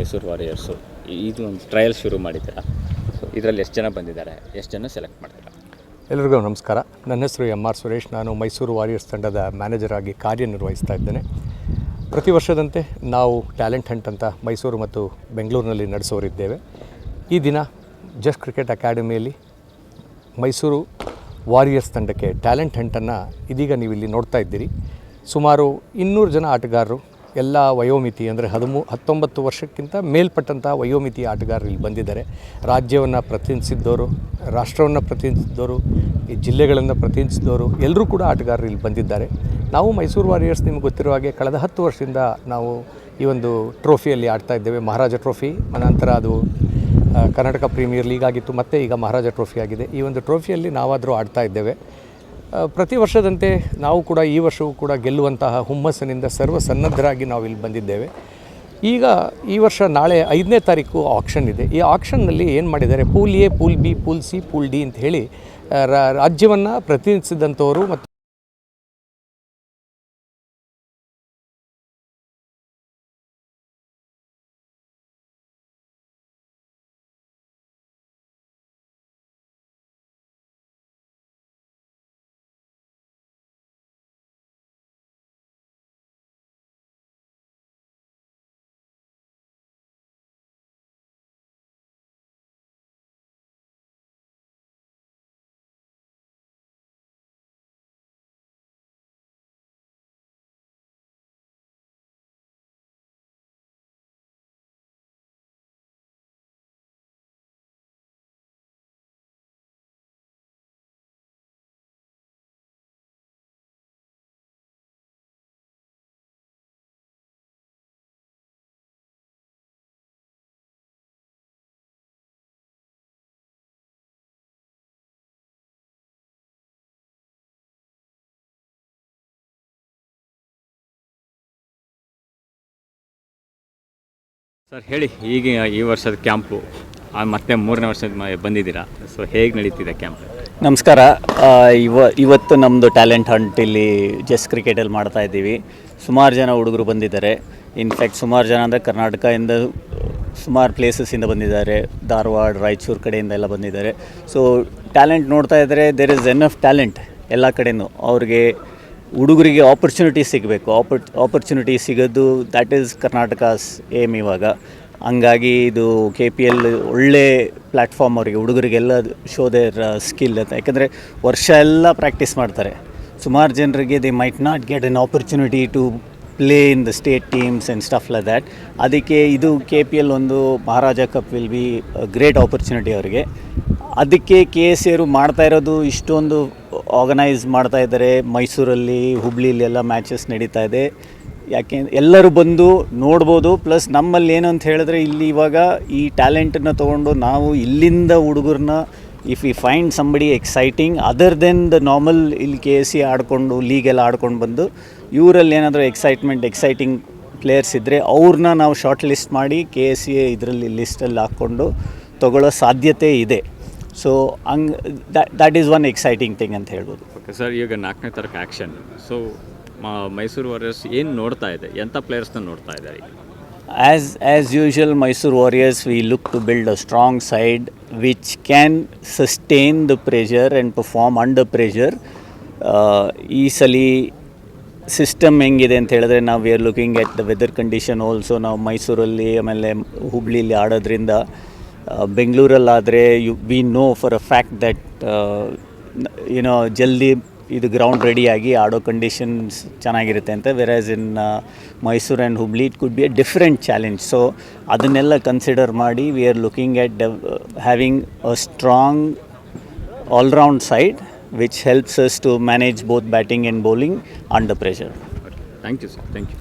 Mysuru warriors ಇದು ಒಂದು trial ಶುರು ಮಾಡಿದ್ದೀರಾ. ಸೊ ಇದರಲ್ಲಿ ಎಷ್ಟು ಜನ ಬಂದಿದ್ದಾರೆ, ಎಷ್ಟು ಜನ ಸೆಲೆಕ್ಟ್ ಮಾಡ್ತೀರಾ? ಎಲ್ಲರಿಗೂ ನಮಸ್ಕಾರ. ನನ್ನ ಹೆಸರು MR ಸುರೇಶ್. ನಾನು ಮೈಸೂರು ವಾರಿಯರ್ಸ್ ತಂಡದ ಮ್ಯಾನೇಜರ್ ಆಗಿ ಕಾರ್ಯನಿರ್ವಹಿಸ್ತಾ ಇದ್ದೇನೆ. ಪ್ರತಿ ವರ್ಷದಂತೆ ನಾವು ಟ್ಯಾಲೆಂಟ್ ಹಂಟ್ ಅಂತ ಮೈಸೂರು ಮತ್ತು ಬೆಂಗಳೂರಿನಲ್ಲಿ ನಡೆಸೋರಿದ್ದೇವೆ. ಈ ದಿನ ಜಸ್ಟ್ ಕ್ರಿಕೆಟ್ ಅಕಾಡೆಮಿಯಲ್ಲಿ ಮೈಸೂರು ವಾರಿಯರ್ಸ್ ತಂಡಕ್ಕೆ ಟ್ಯಾಲೆಂಟ್ ಹಂಟನ್ನು ಇದೀಗ ನೀವು ಇಲ್ಲಿ ನೋಡ್ತಾ ಇದ್ದೀರಿ. ಸುಮಾರು 200 ಜನ ಆಟಗಾರರು, ಎಲ್ಲ ವಯೋಮಿತಿ ಅಂದರೆ 19 ವರ್ಷಕ್ಕಿಂತ ಮೇಲ್ಪಟ್ಟಂಥ ವಯೋಮಿತಿಯ ಆಟಗಾರರು ಇಲ್ಲಿ ಬಂದಿದ್ದಾರೆ. ರಾಜ್ಯವನ್ನು ಪ್ರತಿನಿಧಿಸಿದ್ದವರು, ರಾಷ್ಟ್ರವನ್ನು ಪ್ರತಿನಿಧಿಸಿದ್ದವರು, ಈ ಜಿಲ್ಲೆಗಳನ್ನು ಪ್ರತಿನಿಧಿಸಿದವರು ಎಲ್ಲರೂ ಕೂಡ ಆಟಗಾರರು ಇಲ್ಲಿ ಬಂದಿದ್ದಾರೆ. ನಾವು ಮೈಸೂರು ವಾರಿಯರ್ಸ್ ನಿಮಗೆ ಗೊತ್ತಿರುವ ಹಾಗೆ ಕಳೆದ 10 ವರ್ಷದಿಂದ ನಾವು ಈ ಒಂದು ಟ್ರೋಫಿಯಲ್ಲಿ ಆಡ್ತಾ ಇದ್ದೇವೆ. ಮಹಾರಾಜ ಟ್ರೋಫಿ, ನಂತರ ಅದು ಕರ್ನಾಟಕ ಪ್ರೀಮಿಯರ್ ಲೀಗ್ ಆಗಿತ್ತು, ಮತ್ತು ಈಗ ಮಹಾರಾಜ ಟ್ರೋಫಿ ಆಗಿದೆ. ಈ ಒಂದು ಟ್ರೋಫಿಯಲ್ಲಿ ನಾವಾದರೂ ಆಡ್ತಾ ಇದ್ದೇವೆ. ಪ್ರತಿ ವರ್ಷದಂತೆ ನಾವು ಕೂಡ ಈ ವರ್ಷವೂ ಕೂಡ ಗೆಲ್ಲುವಂತಹ ಹುಮ್ಮಸ್ಸಿನಿಂದ ಸರ್ವಸನ್ನದ್ಧರಾಗಿ ನಾವು ಇಲ್ಲಿ ಬಂದಿದ್ದೇವೆ. ಈಗ ಈ ವರ್ಷ ನಾಳೆ 5ನೇ ತಾರೀಕು ಆಕ್ಷನ್ ಇದೆ. ಈ ಆಕ್ಷನ್ನಲ್ಲಿ ಏನು ಮಾಡಿದ್ದಾರೆ, pool A, pool B, pool C, pool D ಅಂತ ಹೇಳಿ ರಾಜ್ಯವನ್ನು ಪ್ರತಿನಿಧಿಸಿದಂಥವರು ಮತ್ತು ಸರ್ ಹೇಳಿ, ಈಗ ಈ ವರ್ಷದ ಕ್ಯಾಂಪು ಮತ್ತೆ 3ನೇ ವರ್ಷದ ಬಂದಿದ್ದೀರಾ. ಸೊ ಹೇಗೆ ನಡೀತಿದೆ ಕ್ಯಾಂಪ್? ನಮಸ್ಕಾರ. ಇವತ್ತು ನಮ್ಮದು ಟ್ಯಾಲೆಂಟ್ ಹಂಟ್ ಇಲ್ಲಿ ಜಸ್ಟ್ ಕ್ರಿಕೆಟಲ್ಲಿ ಮಾಡ್ತಾ ಇದ್ದೀವಿ. ಸುಮಾರು ಜನ ಹುಡುಗರು ಬಂದಿದ್ದಾರೆ. ಇನ್ಫ್ಯಾಕ್ಟ್ ಸುಮಾರು ಜನ ಅಂದರೆ ಕರ್ನಾಟಕದಿಂದ ಸುಮಾರು ಪ್ಲೇಸಸ್ಸಿಂದ ಬಂದಿದ್ದಾರೆ. ಧಾರವಾಡ, ರಾಯಚೂರು ಕಡೆಯಿಂದ ಎಲ್ಲ ಬಂದಿದ್ದಾರೆ. ಸೊ ಟ್ಯಾಲೆಂಟ್ ನೋಡ್ತಾ ಇದ್ದರೆ ದೇರ್ ಇಸ್ ಎನಫ್ ಟ್ಯಾಲೆಂಟ್ ಎಲ್ಲ ಕಡೆಯೂ. ಅವ್ರಿಗೆ ಹುಡುಗರಿಗೆ ಆಪರ್ಚುನಿಟಿ ಸಿಗಬೇಕು. ಆಪರ್ಚುನಿಟಿ ಸಿಗೋದು ದ್ಯಾಟ್ ಈಸ್ ಕರ್ನಾಟಕಸ್ ಏಮ್ ಇವಾಗ. ಹಂಗಾಗಿ ಇದು KPL ಒಳ್ಳೆ ಪ್ಲ್ಯಾಟ್ಫಾರ್ಮ್ ಅವರಿಗೆ, ಹುಡುಗರಿಗೆಲ್ಲ ಶೋ ದೇರ್ ಸ್ಕಿಲ್ ಅಂತ. ಯಾಕಂದರೆ ವರ್ಷ ಎಲ್ಲ ಪ್ರಾಕ್ಟೀಸ್ ಮಾಡ್ತಾರೆ. ಸುಮಾರು ಜನರಿಗೆ they might not get an opportunity to play in the state teams and stuff like that. ಅದಕ್ಕೆ ಇದು KPL ಒಂದು Maharaja cup will be great opportunity ಅವರಿಗೆ. ಅದಕ್ಕೆ KSAರು ಮಾಡ್ತಾ ಇರೋದು ಇಷ್ಟೊಂದು ಆರ್ಗನೈಸ್ ಮಾಡ್ತಾ ಇದ್ದಾರೆ. ಮೈಸೂರಲ್ಲಿ, ಹುಬ್ಳಿಲಿ ಎಲ್ಲ ಮ್ಯಾಚಸ್ ನಡೀತಾ ಇದೆ. ಯಾಕೆ ಎಲ್ಲರೂ ಬಂದು ನೋಡ್ಬೋದು. ಪ್ಲಸ್ ನಮ್ಮಲ್ಲಿ ಏನು ಅಂತ ಹೇಳಿದ್ರೆ, ಇಲ್ಲಿ ಇವಾಗ ಈ ಟ್ಯಾಲೆಂಟನ್ನು ತೊಗೊಂಡು ನಾವು ಇಲ್ಲಿಂದ ಹುಡುಗರನ್ನ if we find somebody exciting other than the normal ಇಲ್ಲಿ KSA ಆಡಿಕೊಂಡು ಲೀಗೆಲ್ಲ ಆಡ್ಕೊಂಡು ಬಂದು ಇವರಲ್ಲಿ ಏನಾದರೂ ಎಕ್ಸೈಟಿಂಗ್ ಪ್ಲೇಯರ್ಸ್ ಇದ್ದರೆ ಅವ್ರನ್ನ ನಾವು ಶಾರ್ಟ್ ಲಿಸ್ಟ್ ಮಾಡಿ KSA ಇದರಲ್ಲಿ ಲಿಸ್ಟಲ್ಲಿ ಹಾಕ್ಕೊಂಡು ತೊಗೊಳ್ಳೋ ಸಾಧ್ಯತೆ ಇದೆ. So that is one exciting thing ಅಂತ ಹೇಳ್ಬೋದು. ಓಕೆ ಸರ್, ಈಗ 4ನೇ ತಾರೀಕು ಆ್ಯಕ್ಷನ್. ಸೊ ಮೈಸೂರು ವಾರಿಯರ್ಸ್ ಏನು ನೋಡ್ತಾ ಇದೆ, ಎಂಥ ಪ್ಲೇಯರ್ಸ್ನ ನೋಡ್ತಾ ಇದ್ದಾರೆ? As usual, Mysore Warriors, we look to build a strong side which can sustain the pressure and perform under pressure. ಈ ಸಲ ಸಿಸ್ಟಮ್ ಹೆಂಗಿದೆ ಅಂತ ಹೇಳಿದ್ರೆ, ನಾವು we are looking at the weather condition also. ನಾವು ಮೈಸೂರಲ್ಲಿ ಆಮೇಲೆ ಹುಬ್ಳಿಲಿ ಆಡೋದ್ರಿಂದ, ಬೆಂಗಳೂರಲ್ಲಾದರೆ we know for a fact that ಜಲ್ದಿ ಇದು ಗ್ರೌಂಡ್ ರೆಡಿಯಾಗಿ ಆಡೋ ಕಂಡೀಷನ್ಸ್ ಚೆನ್ನಾಗಿರುತ್ತೆ ಅಂತ. Whereas in Mysuru and Hubli it could be a different challenge. So ಅದನ್ನೆಲ್ಲ ಕನ್ಸಿಡರ್ ಮಾಡಿ we are looking at having a strong allround side which helps us to manage both batting and bowling under pressure. Thank you sir, thank you.